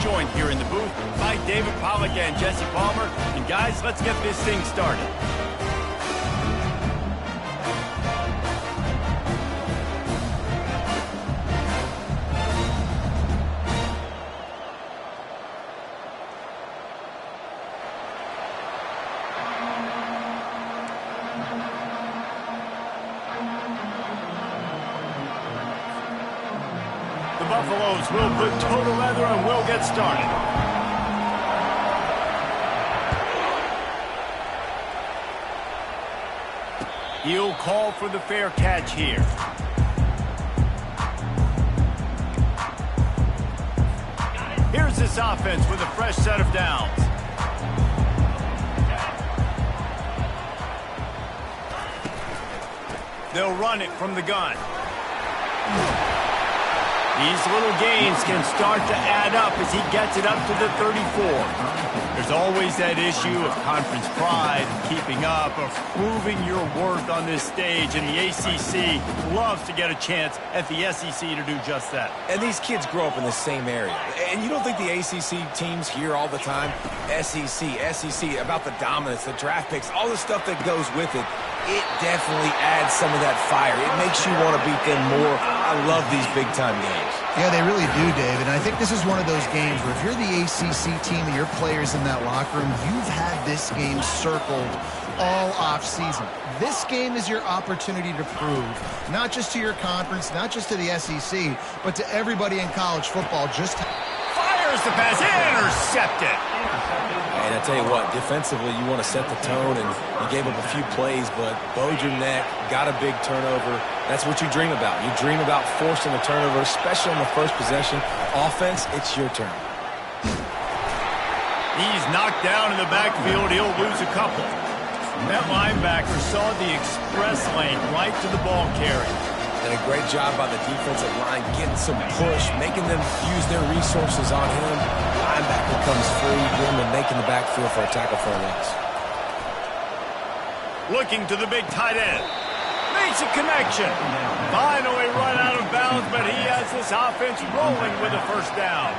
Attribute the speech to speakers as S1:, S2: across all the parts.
S1: joined here in the booth by David Pollack and Jesse Palmer. And guys, let's get this thing started. The Buffaloes will put total leather and will get started. He'll call for the fair catch here. Here's this offense with a fresh set of downs. They'll run it from the gun. These little gains can start to add up as he gets it up to the 34. There's always that issue of conference pride, keeping up, of proving your worth on this stage, and the ACC loves to get a chance at the SEC to do just that.
S2: And these kids grow up in the same area. And you don't think the ACC teams hear all the time, SEC, about the dominance, the draft picks, all the stuff that goes with it. It definitely adds some of that fire. It makes you want to beat them more. I love these big-time games.
S3: Yeah, they really do, David. And I think this is one of those games where if you're the ACC team and your players in that locker room, you've had this game circled all off-season. This game is your opportunity to prove, not just to your conference, not just to the SEC, but to everybody in college football. Just
S1: fires the pass, intercepted.
S2: And I tell you what, defensively, you want to set the tone, and you gave up a few plays, but bowed your neck, got a big turnover. That's what you dream about. You dream about forcing a turnover, especially on the first possession. Offense, it's your turn.
S1: He's knocked down in the backfield. He'll lose a couple. That linebacker saw the express lane right to the ball carrier.
S2: And a great job by the defensive line, getting some push, making them use their resources on him. Linebacker comes free, getting him and making the backfield for a tackle for a loss.
S1: Looking to the big tight end. Makes a connection. Finally run out of bounds, but he has this offense rolling with a first down.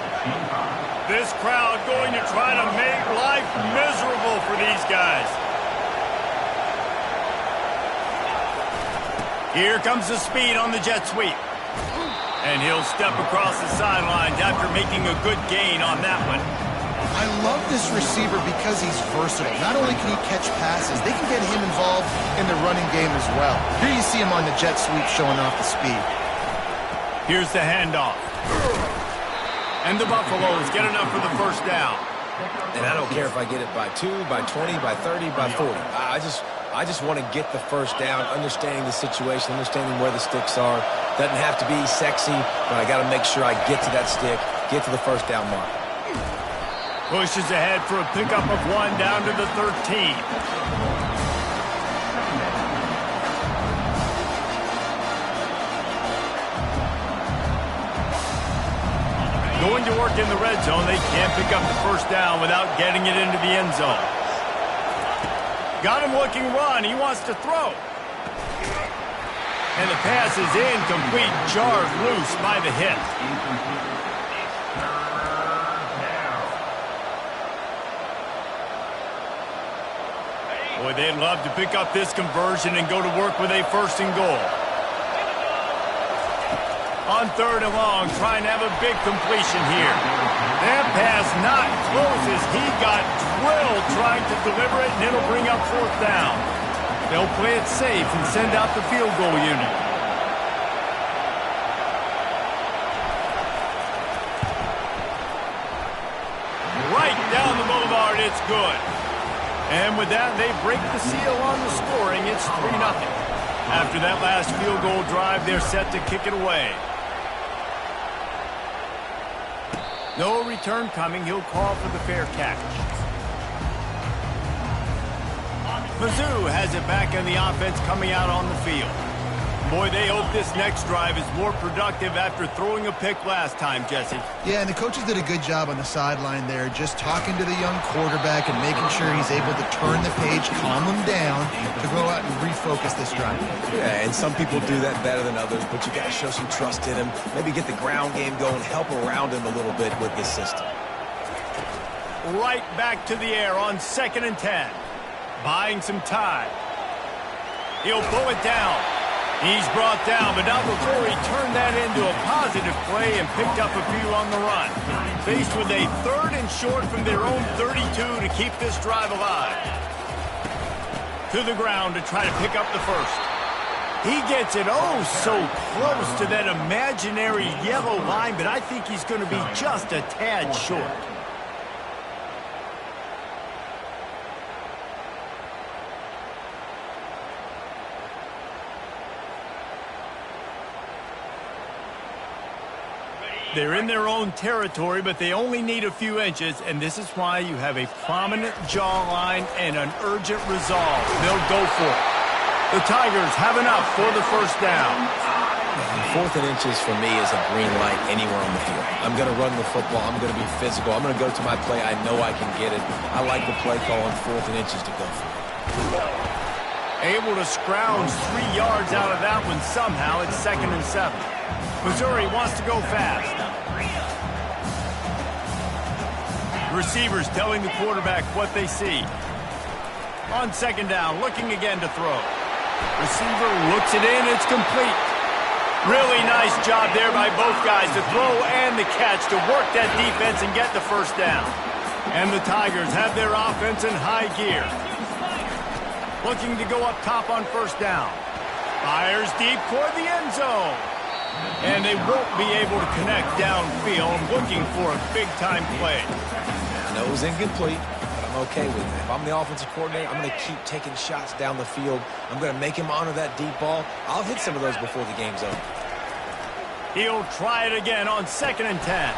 S1: This crowd going to try to make life miserable for these guys. Here comes the speed on the jet sweep. And he'll step across the sidelines after making a good gain on that one.
S3: I love this receiver because he's versatile. Not only can he catch passes, they can get him involved in the running game as well. Here you see him on the jet sweep showing off the speed.
S1: Here's the handoff. And the Buffaloes get enough for the first down.
S2: And I don't care if I get it by 2, by 20, by 30, by 40. I just want to get the first down, understanding the situation, understanding where the sticks are. Doesn't have to be sexy, but I got to make sure I get to that stick, get to the first down mark.
S1: Pushes ahead for a pickup of 1 down to the 13. Going to work in the red zone. They can't pick up the first down without getting it into the end zone. Got him looking run. He wants to throw. And the pass is incomplete. Jarred loose by the hit. Boy, they'd love to pick up this conversion and go to work with a 1st and goal. On 3rd and long, trying to have a big completion here. That pass not close as he got drilled trying to deliver it, and it'll bring up 4th down. They'll play it safe and send out the field goal unit. Right down the boulevard, it's good. And with that, they break the seal on the scoring. It's 3-0. After that last field goal drive, they're set to kick it away. No return coming. He'll call for the fair catch. Mizzou has it back in the offense coming out on the field. Boy, they hope this next drive is more productive after throwing a pick last time, Jesse.
S3: Yeah, and the coaches did a good job on the sideline there, just talking to the young quarterback and making sure he's able to turn the page, calm him down, to go out and refocus this drive.
S2: Yeah, and some people do that better than others, but you got to show some trust in him, maybe get the ground game going, help around him a little bit with this system.
S1: right back to the air on 2nd and 10. Buying some time. He'll pull it down. He's brought down, but not before he turned that into a positive play and picked up a few on the run. Faced with a 3rd and short from their own 32 to keep this drive alive. To the ground to try to pick up the first. He gets it oh so close to that imaginary yellow line, but I think he's going to be just a tad short. They're in their own territory, but they only need a few inches, and this is why you have a prominent jawline and an urgent resolve. They'll go for it. The Tigers have enough for the first down.
S2: 4th and inches for me is a green light anywhere on the field. I'm going to run the football. I'm going to be physical. I'm going to go to my play. I know I can get it. I like the play call on 4th and inches to go for it.
S1: Able to scrounge 3 yards out of that one somehow. It's 2nd and 7. Missouri wants to go fast. Receivers telling the quarterback what they see. On 2nd down, looking again to throw. Receiver looks it in, it's complete. Really nice job there by both guys to throw and the catch to work that defense and get the first down. And the Tigers have their offense in high gear. Looking to go up top on 1st down. Fires deep toward the end zone. And they won't be able to connect downfield, looking for a big-time play.
S2: No, it was incomplete, but I'm okay with it. If I'm the offensive coordinator, I'm going to keep taking shots down the field. I'm going to make him honor that deep ball. I'll hit some of those before the game's over.
S1: He'll try it again on 2nd and 10.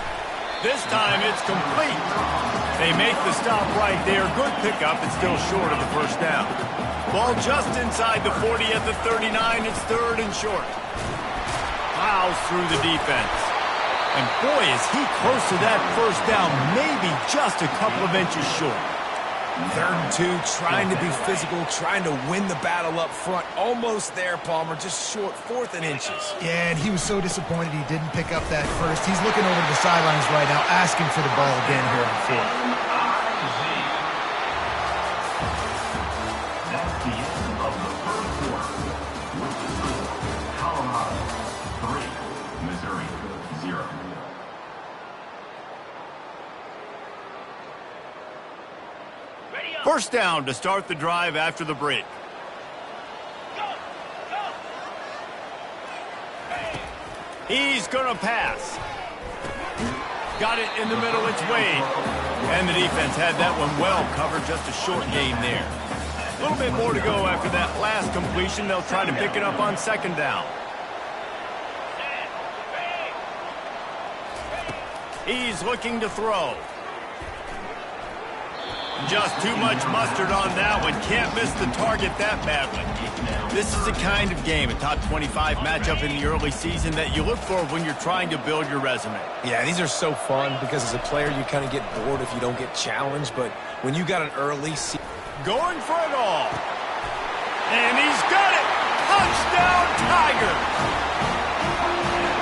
S1: This time it's complete. They make the stop right there. Good pickup. It's still short of the first down. Ball just inside the 40 at the 39. It's 3rd and short. Plows through the defense. And boy, is he close to that first down, maybe just a couple of inches short.
S2: 3rd and 2, trying to be physical, trying to win the battle up front. Almost there, Palmer, just short, 4th and inches.
S3: Yeah, and he was so disappointed he didn't pick up that first. He's looking over to the sidelines right now, asking for the ball again here on 4th.
S1: First down to start the drive after the break. He's going to pass. Got it in the middle, it's Wade. And the defense had that one well covered, just a short gain there. A little bit more to go after that last completion. They'll try to pick it up on 2nd down. He's looking to throw. Just too much mustard on that one. Can't miss the target that badly. This is the kind of game, a top 25 matchup in the early season, that you look for when you're trying to build your resume.
S2: Yeah, these are so fun because as a player you kind of get bored if you don't get challenged, but when you got an early season...
S1: Going for it all. And he's got it. Touchdown, Tigers.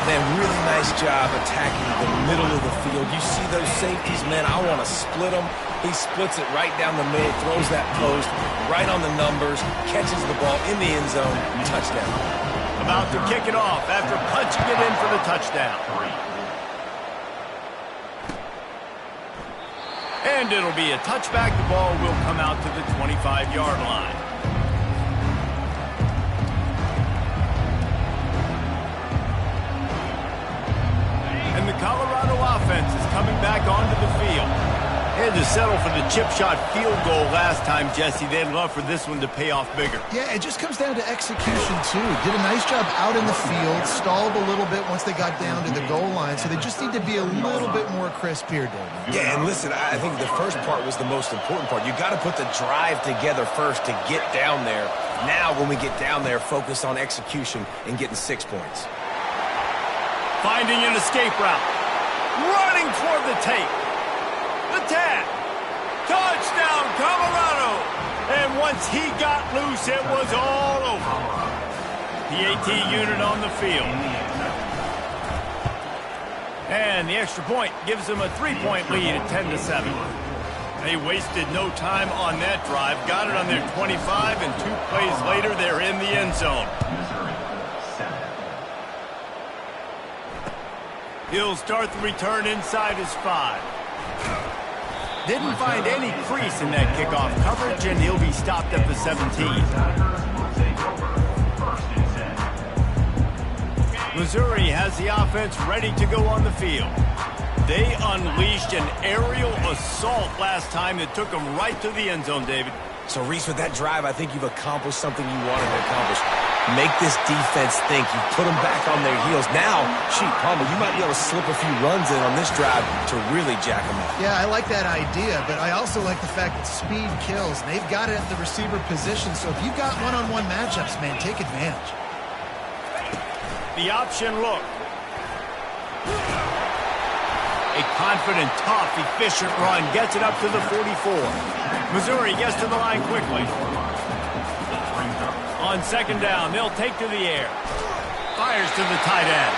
S2: Man, really nice job attacking the middle of the field. You see those safeties, man, I want to split them. He splits it right down the middle, throws that post right on the numbers, catches the ball in the end zone, touchdown.
S1: About to kick it off after punching it in for the touchdown. And it'll be a touchback. The ball will come out to the 25-yard line. And the Colorado offense is coming back onto the field. They had to settle for the chip shot field goal last time, Jesse. They'd love for this one to pay off bigger.
S3: Yeah, it just comes down to execution, too. Did a nice job out in the field, stalled a little bit once they got down to the goal line, so they just need to be a little bit more crisp here, David.
S2: Yeah, and listen, I think the first part was the most important part. You got to put the drive together first to get down there. Now, when we get down there, focus on execution and getting 6 points.
S1: Finding an escape route. Running toward the tape. The tag. Touchdown, Colorado. And once he got loose, it was all over. The AT unit on the field. And the extra point gives them a 3-point lead at 10-7. They wasted no time on that drive. Got it on their 25, and 2 plays later, they're in the end zone. He'll start the return inside his 5. Didn't find any crease in that kickoff coverage, and he'll be stopped at the 17. Missouri has the offense ready to go on the field. They unleashed an aerial assault last time that took them right to the end zone, David.
S2: So, Reese, with that drive, I think you've accomplished something you wanted to accomplish. Make this defense think. You put them back on their heels. Now, Palmer, you might be able to slip a few runs in on this drive to really jack them up.
S3: Yeah, I like that idea, but I also like the fact that speed kills. And they've got it at the receiver position, so if you've got one-on-one matchups, man, take advantage.
S1: The option look. A confident, tough, efficient run gets it up to the 44. Missouri gets to the line quickly. On second down, they'll take to the air. Fires to the tight end.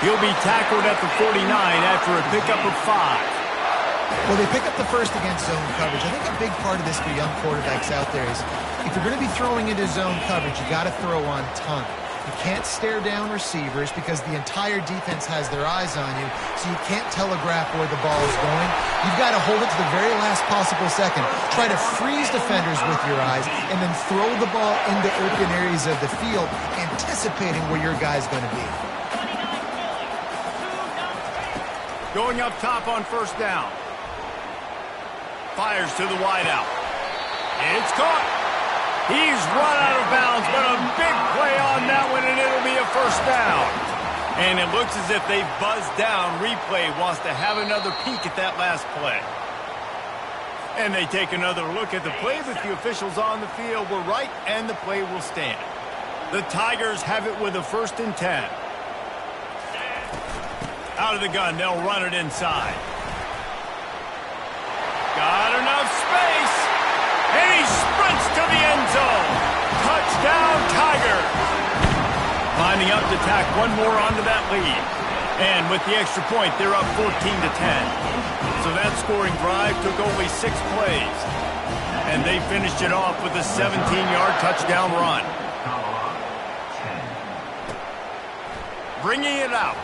S1: He'll be tackled at the 49 after a pickup of 5.
S3: Well, they pick up the first against zone coverage. I think a big part of this for young quarterbacks out there is if you're going to be throwing into zone coverage, you got to throw on time. You can't stare down receivers because the entire defense has their eyes on you, so you can't telegraph where the ball is going. You've got to hold it to the very last possible second. Try to freeze defenders with your eyes and then throw the ball into open areas of the field, anticipating where your guy's going to be.
S1: Going up top on first down. Fires to the wideout. It's caught. He's run out of bounds, but a big play on that one, and it'll be a first down. And it looks as if they've buzzed down. Replay wants to have another peek at that last play. And they take another look at the play, but the officials on the field were right, and the play will stand. The Tigers have it with a 1st and 10. Out of the gun, they'll run it inside. Got enough space. And he sprints to the end zone. Touchdown, Tigers. Lining up to tack one more onto that lead. And with the extra point, they're up 14 to 10. So that scoring drive took only 6 plays. And they finished it off with a 17-yard touchdown run. Bringing it out.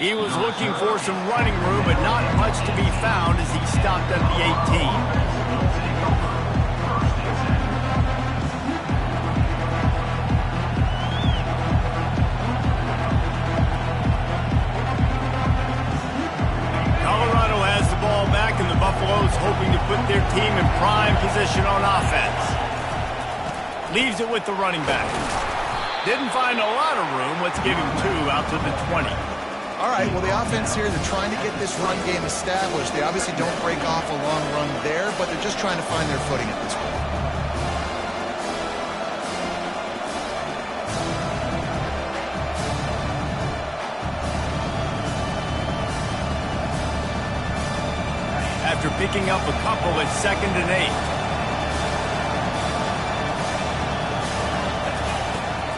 S1: He was looking for some running room, but not much to be found as he stopped at the 18. Colorado has the ball back, and the Buffaloes hoping to put their team in prime position on offense. Leaves it with the running back. Didn't find a lot of room. Let's give him 2 out to the 20.
S3: All right, well, the offense here, they're trying to get this run game established. They obviously don't break off a long run there, but they're just trying to find their footing at this point.
S1: After picking up a couple, it's 2nd and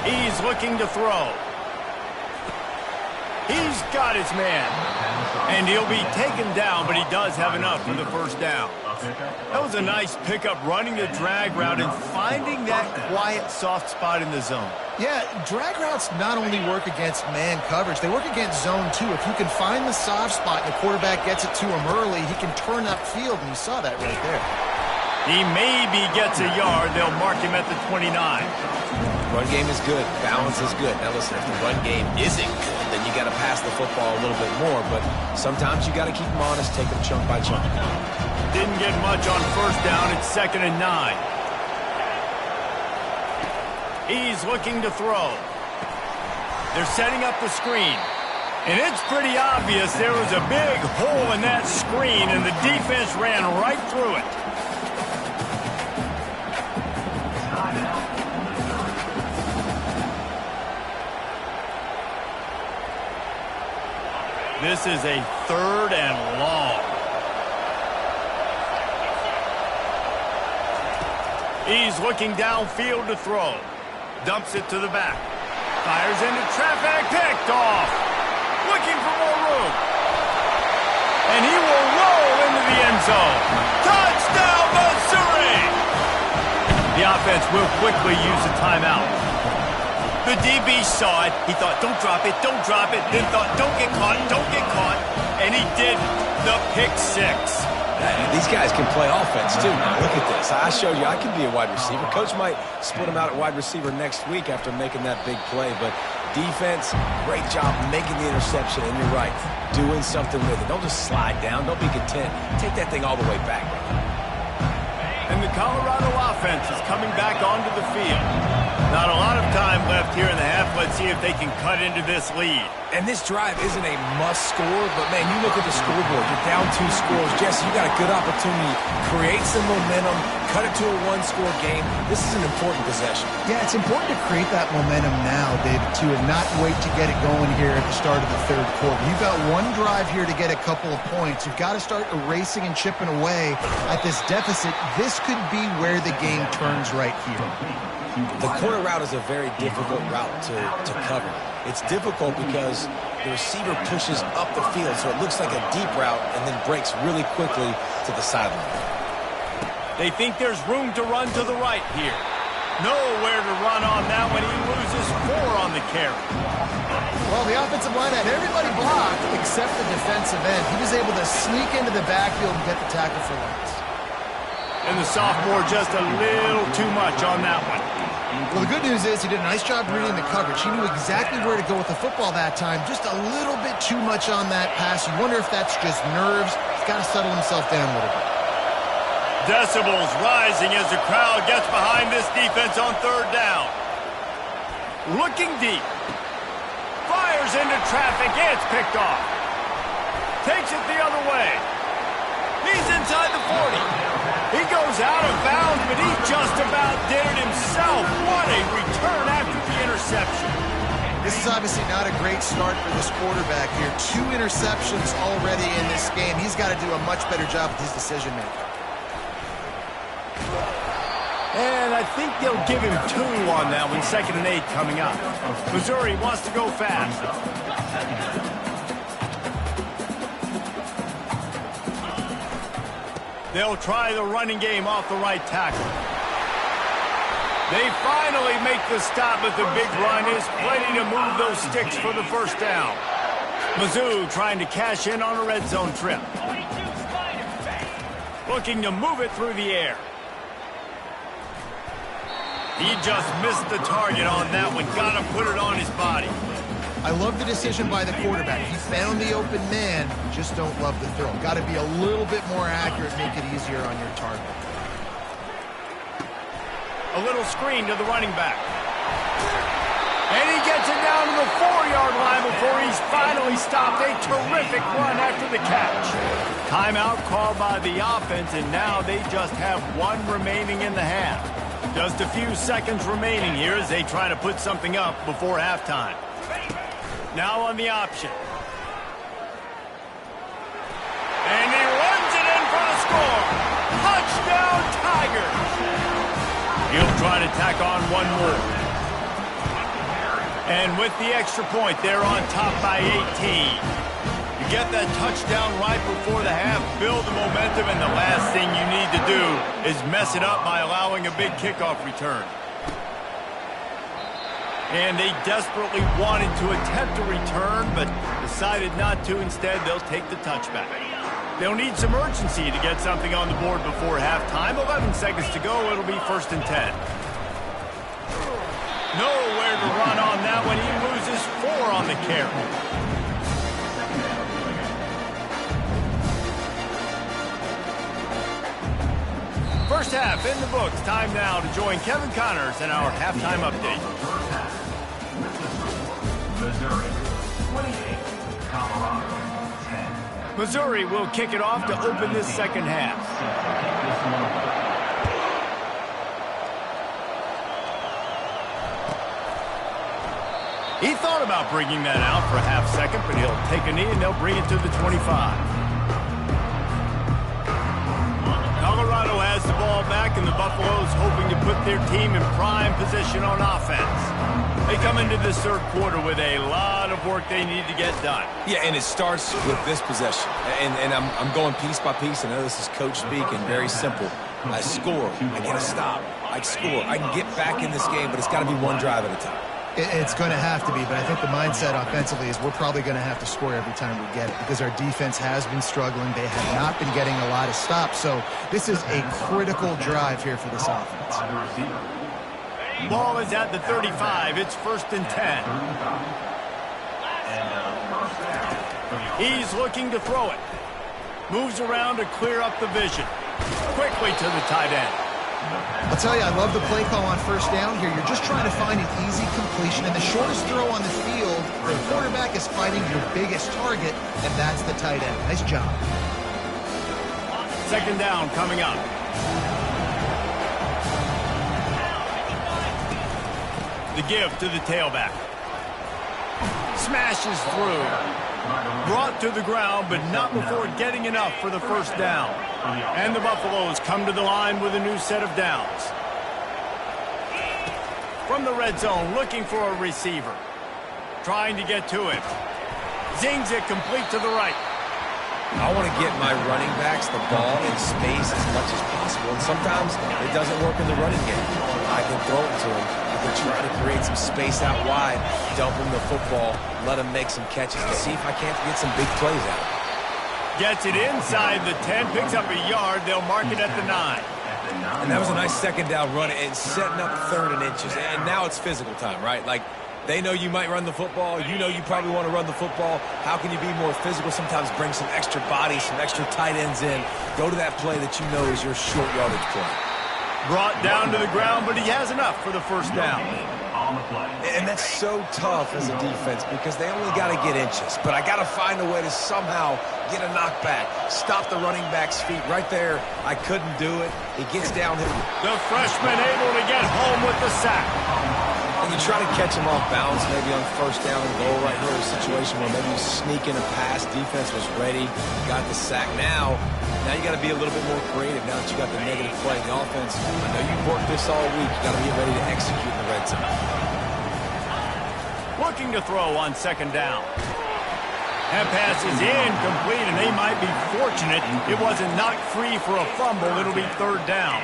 S1: 8. He's looking to throw. He's got his man. And he'll be taken down, but he does have enough for the first down. That was a nice pickup, running the drag route and finding that quiet, soft spot in the zone.
S3: Yeah, drag routes not only work against man coverage, they work against zone too. If you can find the soft spot and the quarterback gets it to him early, he can turn upfield, and you saw that right there.
S1: He maybe gets a yard. They'll mark him at the 29.
S2: Run game is good. Balance is good. Now, listen, if the run game isn't good, then you got to pass the football a little bit more. But sometimes you got to keep them honest, take them chunk by chunk.
S1: Didn't get much on first down. It's 2nd and 9. He's looking to throw. They're setting up the screen. And it's pretty obvious there was a big hole in that screen, and the defense ran right through it. This is a 3rd and long. He's looking downfield to throw. Dumps it to the back. Fires into traffic. Picked off. Looking for more room. defense will quickly use a timeout. The DB saw it. He thought, don't drop it, don't drop it. Then thought, don't get caught, don't get caught. And he did the pick six.
S2: These guys can play offense, too. Now, look at this. I showed you I can be a wide receiver. Coach might split him out at wide receiver next week after making that big play. But defense, great job making the interception. And you're right, doing something with it. Don't just slide down. Don't be content. Take that thing all the way back.
S1: And the Colorado offense is coming back onto the field. Not a lot of time left here in the half. Let's see if they can cut into this lead.
S2: And this drive isn't a must score, but, man, you look at the scoreboard. You're down 2 scores. Jesse, you got a good opportunity. Create some momentum. Cut it to a 1-score game. This is an important possession.
S3: Yeah, it's important to create that momentum now, David, too, and not wait to get it going here at the start of the third quarter. You've got one drive here to get a couple of points. You've got to start erasing and chipping away at this deficit. This could be where the game turns right here.
S2: The corner route is a very difficult route to cover. It's difficult because the receiver pushes up the field, so it looks like a deep route and then breaks really quickly to the sideline.
S1: They think there's room to run to the right here. Nowhere to run on that when he loses 4 on the carry.
S3: Well, the offensive line had everybody blocked except the defensive end. He was able to sneak into the backfield and get the tackle for loss.
S1: And the sophomore just a little too much on that one.
S3: Well, the good news is he did a nice job reading the coverage. He knew exactly where to go with the football that time. Just a little bit too much on that pass. You wonder if that's just nerves. He's got to settle himself down a little bit.
S1: Decibels rising as the crowd gets behind this defense on third down. Looking deep. Fires into traffic. It's picked off. Takes it the other way. He's inside the 40. He goes out of bounds, but he just about did it himself. What a return after the interception.
S3: This is obviously not a great start for this quarterback here. 2 interceptions already in this game. He's got to do a much better job with his decision-making.
S1: And I think they'll give him 2 on that one. 2nd and 8 coming up. Missouri wants to go fast. They'll try the running game off the right tackle. They finally make the stop, but the big run is plenty to move those sticks for the first down. Mizzou trying to cash in on a red zone trip. Looking to move it through the air. He just missed the target on that one. Got to put it on his body.
S3: I love the decision by the quarterback. He found the open man, just don't love the throw. Got to be a little bit more accurate, make it easier on your target.
S1: A little screen to the running back. And he gets it down to the 4-yard line before he's finally stopped. A terrific run after the catch. Timeout called by the offense, and now they just have 1 remaining in the half. Just a few seconds remaining here as they try to put something up before halftime. Now on the option. And he runs it in for the score. Touchdown, Tigers. He'll try to tack on 1 more. And with the extra point, they're on top by 18. You get that touchdown right before the half, build the momentum, and the last thing you need to do is mess it up by allowing a big kickoff return. And they desperately wanted to attempt a return, but decided not to. Instead, they'll take the touchback. They'll need some urgency to get something on the board before halftime. 11 seconds to go. It'll be 1st and 10. Nowhere to run on that one. He loses 4 on the carry. First half in the books. Time now to join Kevin Connors in our halftime update.
S4: Missouri, 28, Colorado, 10.
S1: Missouri will kick it off to open this second half. He thought about bringing that out for a half second, but he'll take a knee and they'll bring it to the 25. Colorado has the ball back, and the Buffaloes hoping to put their team in prime position on offense. They come into this third quarter with a lot of work they need to get done.
S2: Yeah, and it starts with this possession. And I'm going piece by piece. I know this is coach speak and very simple. I score. I get a stop. I score. I can get back in this game, but it's got to be one drive at a time.
S3: It's going to have to be, but I think the mindset offensively is we're probably going to have to score every time we get it because our defense has been struggling. They have not been getting a lot of stops, so this is a critical drive here for this offense.
S1: Ball is at the 35. It's 1st and 10. He's looking to throw it. Moves around to clear up the vision. Quickly to the tight end.
S3: I'll tell you, I love the play call on 1st down here. You're just trying to find an easy completion, and the shortest throw on the field, the quarterback is finding your biggest target, and that's the tight end. Nice job.
S1: 2nd down coming up. The give to the tailback. Smashes through. Brought to the ground, but not before getting enough for the 1st down. And the Buffaloes come to the line with a new set of downs. From the red zone, looking for a receiver. Trying to get to him. Zings it complete to the right.
S2: I want to get my running backs the ball in space as much as possible, and sometimes it doesn't work in the running game. I can throw it to him. I can try to create some space out wide, dump him the football, let him make some catches, and see if I can't get some big plays out.
S1: Gets it inside the 10, picks up a yard. They'll mark it at the 9.
S2: And that was a nice 2nd down run and setting up 3rd and inches. And now it's physical time, right? Like, they know you might run the football. You know you probably want to run the football. How can you be more physical? Sometimes bring some extra bodies, some extra tight ends in. Go to that play that you know is your short yardage play.
S1: Brought down to the ground, but he has enough for the 1st down.
S2: And that's so tough as a defense because they only got to get inches. But I got to find a way to somehow get a knockback, stop the running back's feet. Right there, I couldn't do it. He gets down here.
S1: The freshman able to get home with the sack.
S2: And you try to catch him off balance, maybe on 1st down and goal right here, a situation where maybe you sneak in a pass, defense was ready, got the sack. Now you got to be a little bit more creative now that you got the negative play in the offense. I know you've worked this all week. You got to be ready to execute in the red zone.
S1: Looking to throw on 2nd down. That pass is incomplete, and they might be fortunate it wasn't knocked free for a fumble. It'll be 3rd down.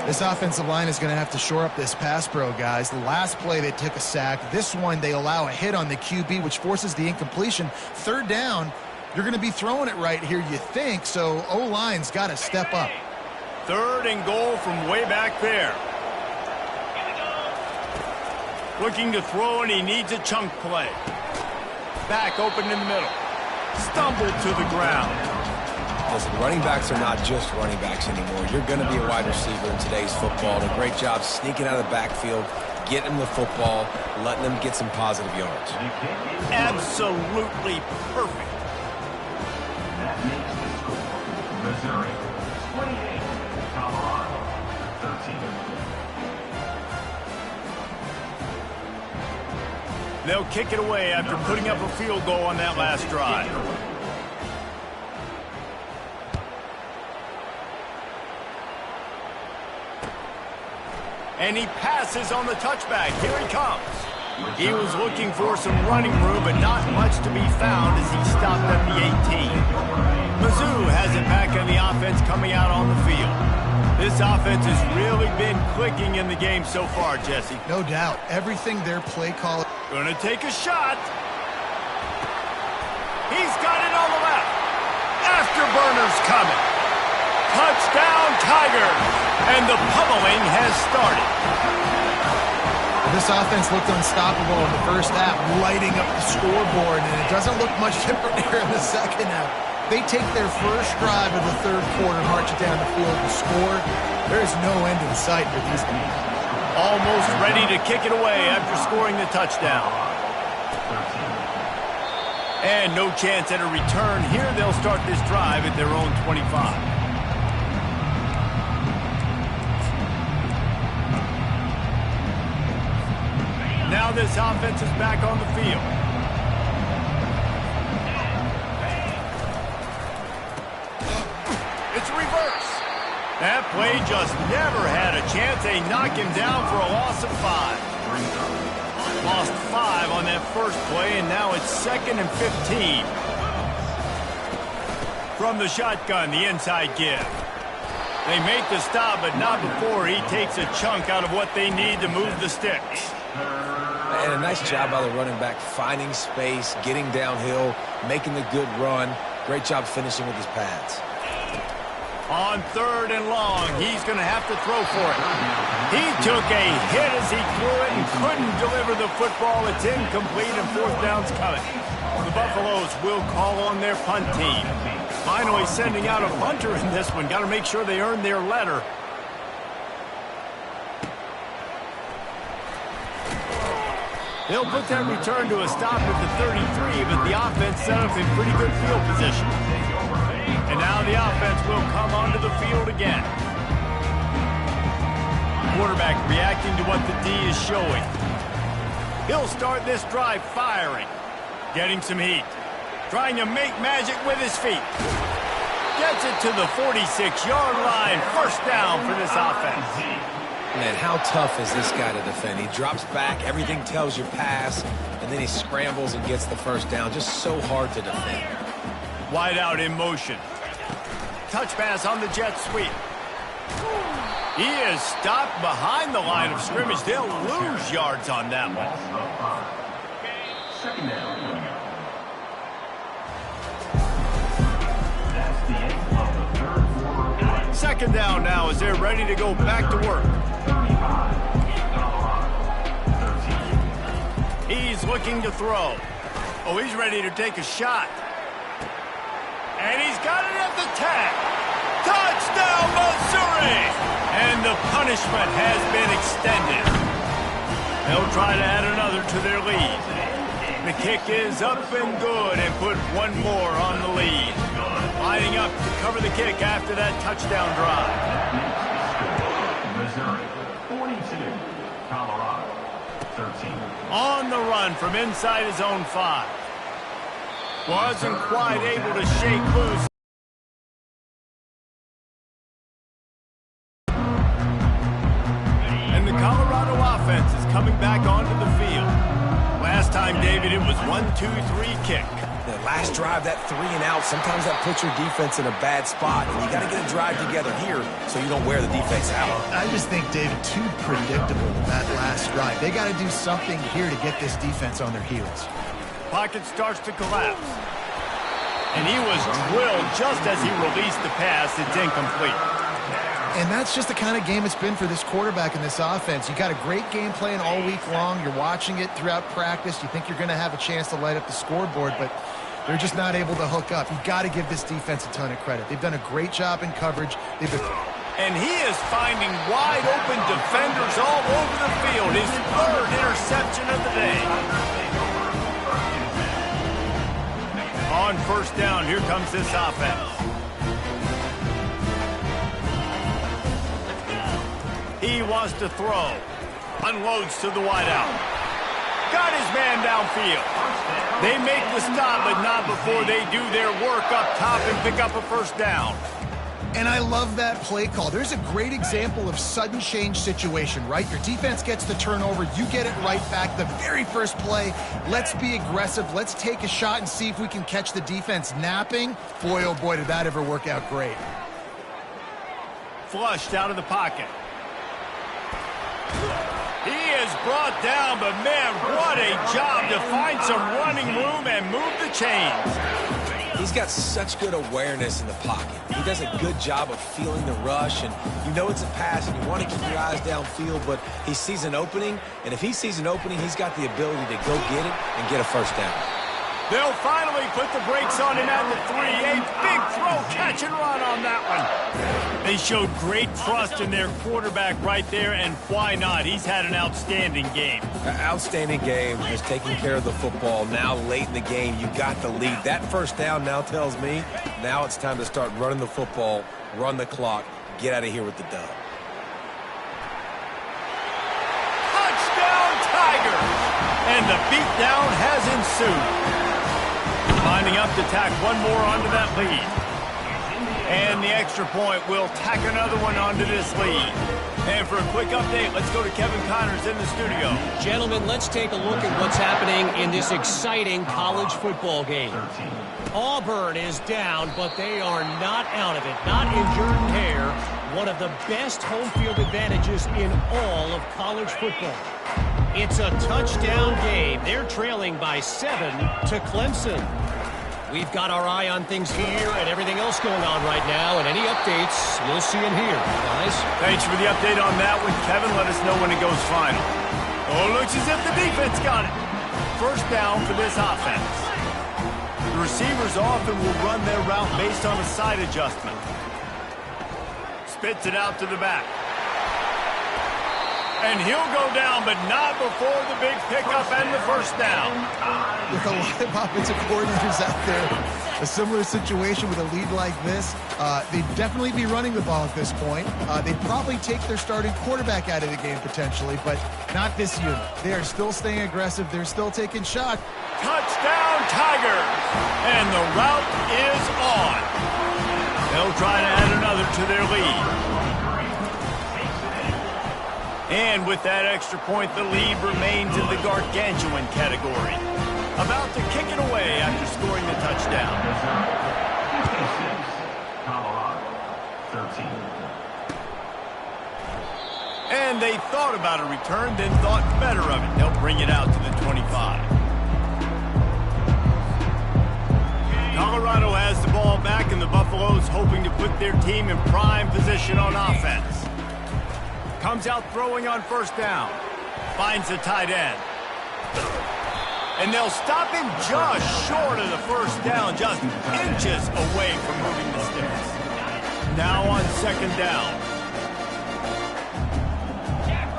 S3: This offensive line is going to have to shore up this pass pro, guys. The last play, they took a sack. This one, they allow a hit on the QB, which forces the incompletion. 3rd down, you're going to be throwing it right here, you think, so O-line's got to step up.
S1: 3rd and goal from way back there. Looking to throw, and he needs a chunk play. Back open in the middle. Stumbled to the ground.
S2: Listen, running backs are not just running backs anymore. You're going to be a wide receiver in today's football. And a great job sneaking out of the backfield, getting them the football, letting them get some positive yards.
S1: Absolutely perfect.
S4: That makes the score. Missouri 28, Colorado 13.
S1: They'll kick it away after putting up a field goal on that last drive. And he passes on the touchback. Here he comes. He was looking for some running room, but not much to be found as he stopped at the 18. Mizzou has it back on the offense coming out on the field. This offense has really been clicking in the game so far, Jesse.
S3: No doubt. Everything their play call.
S1: Gonna take a shot. He's got it on the left. Afterburner's coming. Touchdown, Tigers. And the pummeling has started.
S3: This offense looked unstoppable in the 1st half, lighting up the scoreboard, and it doesn't look much different here in the 2nd half. They take their 1st drive of the 3rd quarter, march it down the field to score. There is no end in sight for these guys.
S1: Almost ready to kick it away after scoring the touchdown. And no chance at a return. Here they'll start this drive at their own 25. Now this offense is back on the field. It's reverse. That play just never had a chance. They knock him down for a loss of 5. Lost 5 on that first play, and now it's 2nd and 15. From the shotgun, the inside give. They make the stop, but not before he takes a chunk out of what they need to move the sticks.
S2: And a nice job by the running back, finding space, getting downhill, making the good run. Great job finishing with his pads.
S1: On 3rd and long, he's going to have to throw for it. He took a hit as he threw it and couldn't deliver the football. It's incomplete and 4th down's coming. The Buffaloes will call on their punt team. Finally sending out a punter in this one. Got to make sure they earn their letter. They'll put that return to a stop at the 33, but the offense set up in pretty good field position. And now the offense will come onto the field again. Quarterback reacting to what the D is showing. He'll start this drive firing. Getting some heat. Trying to make magic with his feet. Gets it to the 46-yard line. 1st down for this offense.
S2: Man, how tough is this guy to defend? He drops back, everything tells you pass, and then he scrambles and gets the 1st down. Just so hard to defend.
S1: Wide out in motion. Touch pass on the jet sweep. He is stopped behind the line of scrimmage. They'll lose yards on that one.
S4: 2nd down. That's the end of the 3rd quarter.
S1: 2nd down now as they're ready to go back to work.
S4: 35. Colorado. 13.
S1: He's looking to throw. Oh, he's ready to take a shot. And he's got it at the tag. Touchdown, Missouri! And the punishment has been extended. They'll try to add another to their lead. The kick is up and good and put one more on the lead. Lining up to cover the kick after that touchdown drive.
S4: Missouri, 42. Colorado, 13.
S1: On the run from inside his own 5. Wasn't quite able to shake loose. And the Colorado offense is coming back onto the field. Last time, David, it was 1-2-3 kick.
S2: The last drive, that 3 and out, sometimes that puts your defense in a bad spot. And you got to get a drive together here so you don't wear the defense out.
S3: I just think, David, too predictable that last drive. They got to do something here to get this defense on their heels.
S1: Pocket starts to collapse. And he was drilled just as he released the pass. It's incomplete.
S3: And that's just the kind of game it's been for this quarterback in this offense. You got a great game plan all week long. You're watching it throughout practice. You think you're going to have a chance to light up the scoreboard, but they're just not able to hook up. You've got to give this defense a ton of credit. They've done a great job in coverage.
S1: And he is finding wide open defenders all over the field. His 3rd interception of the day. On 1st down, here comes this offense. He wants to throw. Unloads to the wideout. Got his man downfield. They make the stop, but not before they do their work up top and pick up a 1st down.
S3: And I love that play call. There's a great example of sudden change situation, right? Your defense gets the turnover. You get it right back. The very first play, let's be aggressive. Let's take a shot and see if we can catch the defense napping. Boy, oh boy, did that ever work out great.
S1: Flushed out of the pocket. He is brought down, but man, what a job to find some running room and move the chains.
S2: He's got such good awareness in the pocket. He does a good job of feeling the rush, and you know it's a pass, and you want to keep your eyes downfield, but he sees an opening, and if he sees an opening, he's got the ability to go get it and get a 1st down.
S1: They'll finally put the brakes on him at the 3. A big throw, catch and run on that one. They showed great trust in their quarterback right there, and why not? He's had an outstanding game.
S2: Outstanding game, just taking care of the football. Now late in the game, you got the lead. That 1st down now tells me now it's time to start running the football, run the clock, get out of here with the dub.
S1: Touchdown, Tigers! And the beatdown has ensued. Lining up to tack one more onto that lead. And the extra point will tack another one onto this lead. And for a quick update, let's go to Kevin Connors in the studio.
S5: Gentlemen, let's take a look at what's happening in this exciting college football game. Auburn is down, but they are not out of it. Not injured and tear. One of the best home field advantages in all of college football. It's a touchdown game. They're trailing by 7 to Clemson. We've got our eye on things here and everything else going on right now, and any updates, you'll see them here, guys.
S1: Thanks for the update on that one, Kevin. Let us know when it goes final. Oh, looks as if the defense got it. First down for this offense. The receivers often will run their route based on a side adjustment. Spits it out to the back. And he'll go down, but not before the big pickup and the first down.
S3: With a lot of offensive coordinators out there, a similar situation with a lead like this, they'd definitely be running the ball at this point. They'd probably take their starting quarterback out of the game potentially, but not this unit. They are still staying aggressive. They're still taking shots.
S1: Touchdown, Tigers! And the route is on. They'll try to add another to their lead. And with that extra point, the lead remains in the gargantuan category. About to kick it away after scoring the touchdown.
S4: Colorado, 13.
S1: And they thought about a return, then thought better of it. They'll bring it out to the 25. Colorado has the ball back, and the Buffaloes hoping to put their team in prime position on offense. Comes out throwing on first down. Finds the tight end. And they'll stop him just short of the first down, just inches away from moving the sticks. Now on second down.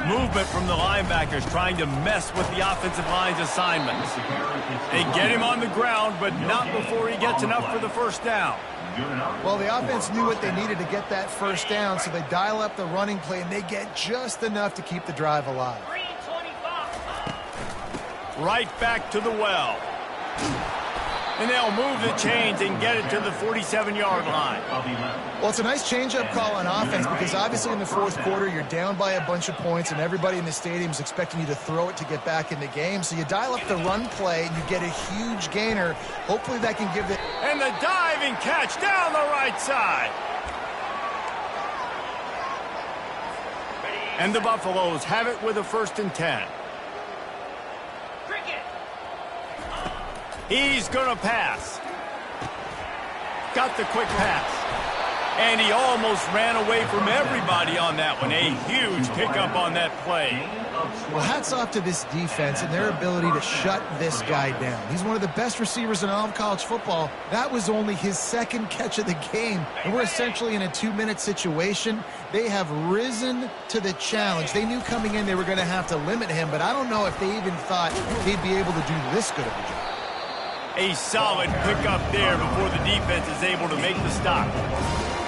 S1: Movement from the linebackers trying to mess with the offensive line's assignments. They get him on the ground, but not before he gets enough for the first down.
S3: Well, the offense knew what they needed to get that first down, so they dial up the running play, and they get just enough to keep the drive alive.
S1: Right back to the well. And they'll move the chains and get it to the 47-yard line.
S3: Well, it's a nice change-up call on offense because obviously in the fourth quarter, you're down by a bunch of points, and everybody in the stadium is expecting you to throw it to get back in the game. So you dial up the run play, and you get a huge gainer. Hopefully that can give the...
S1: And the diving catch down the right side. And the Buffaloes have it with a 1st and 10. He's going to pass. Got the quick pass. And he almost ran away from everybody on that one. A huge pickup on that play.
S3: Well, hats off to this defense and their ability to shut this guy down. He's one of the best receivers in all of college football. That was only his 2nd catch of the game. And we're essentially in a 2-minute situation. They have risen to the challenge. They knew coming in they were going to have to limit him, but I don't know if they even thought they'd be able to do this good of a job.
S1: A solid pickup there before the defense is able to make the stop.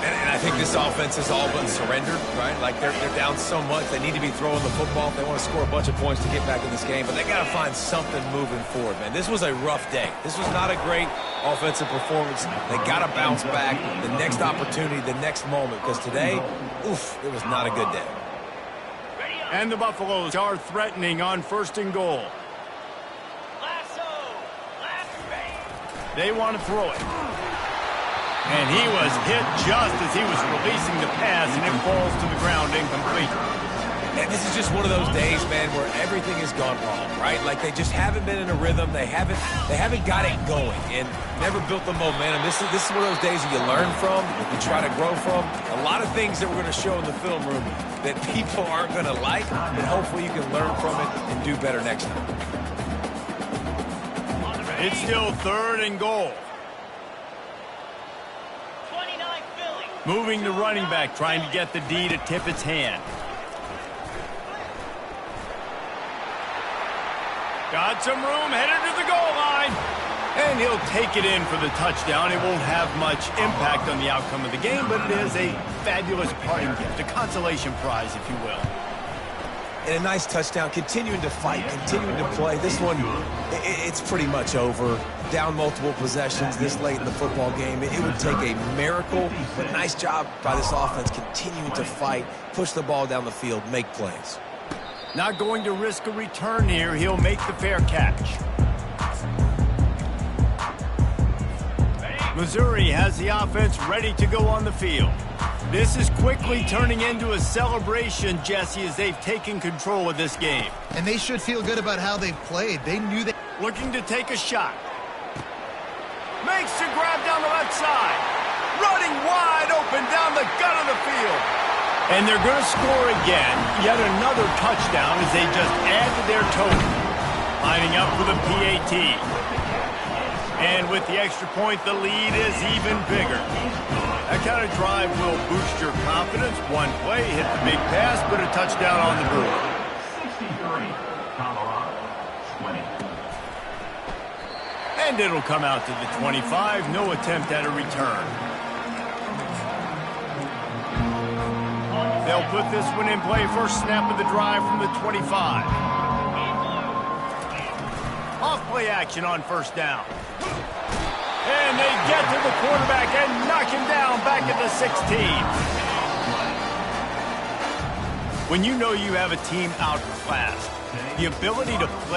S2: And I think this offense has all but surrendered, right? Like they're down so much. They need to be throwing the football if they want to score a bunch of points to get back in this game. But they got to find something moving forward, man. This was a rough day. This was not a great offensive performance. They got to bounce back the next opportunity, the next moment. Because today, oof, it was not a good day.
S1: And the Buffaloes are threatening on 1st and goal. They want to throw it. And he was hit just as he was releasing the pass, and it falls to the ground incomplete.
S2: And this is just one of those days, man, where everything has gone wrong, right? Like they just haven't been in a rhythm. They haven't got it going and never built the momentum. This is one of those days that you learn from, you try to grow from. A lot of things that we're going to show in the film room that people aren't going to like, but hopefully you can learn from it and do better next time.
S1: It's still 3rd and goal.
S5: 29 Philly.
S1: Moving the running back, trying to get the D to tip its hand. Got some room, headed to the goal line. And he'll take it in for the touchdown. It won't have much impact on the outcome of the game, but it is a fabulous parting gift, a consolation prize, if you will.
S2: and a nice touchdown, continuing to fight, continuing to play. This one, it's pretty much over. Down multiple possessions this late in the football game. It would take a miracle, but nice job by this offense continuing to fight, push the ball down the field, make plays.
S1: Not going to risk a return here. He'll make the fair catch. Missouri has the offense ready to go on the field. This is quickly turning into a celebration, Jesse, as they've taken control of this game.
S3: And they should feel good about how they've played. They knew they...
S1: Looking to take a shot. Makes the grab down the left side. Running wide open down the gut of the field. And they're going to score again. Yet another touchdown as they just add to their total. Lining up for the PAT. And with the extra point, the lead is even bigger. That kind of drive will boost your confidence. One play, hit the big pass, put a touchdown on the board.
S4: 63, Colorado, 20.
S1: And it'll come out to the 25. No attempt at a return. They'll put this one in play. First snap of the drive from the 25. Off play action on first down. And they get to the quarterback and knock him down back at the 16. When you know you have a team outclassed, the ability to play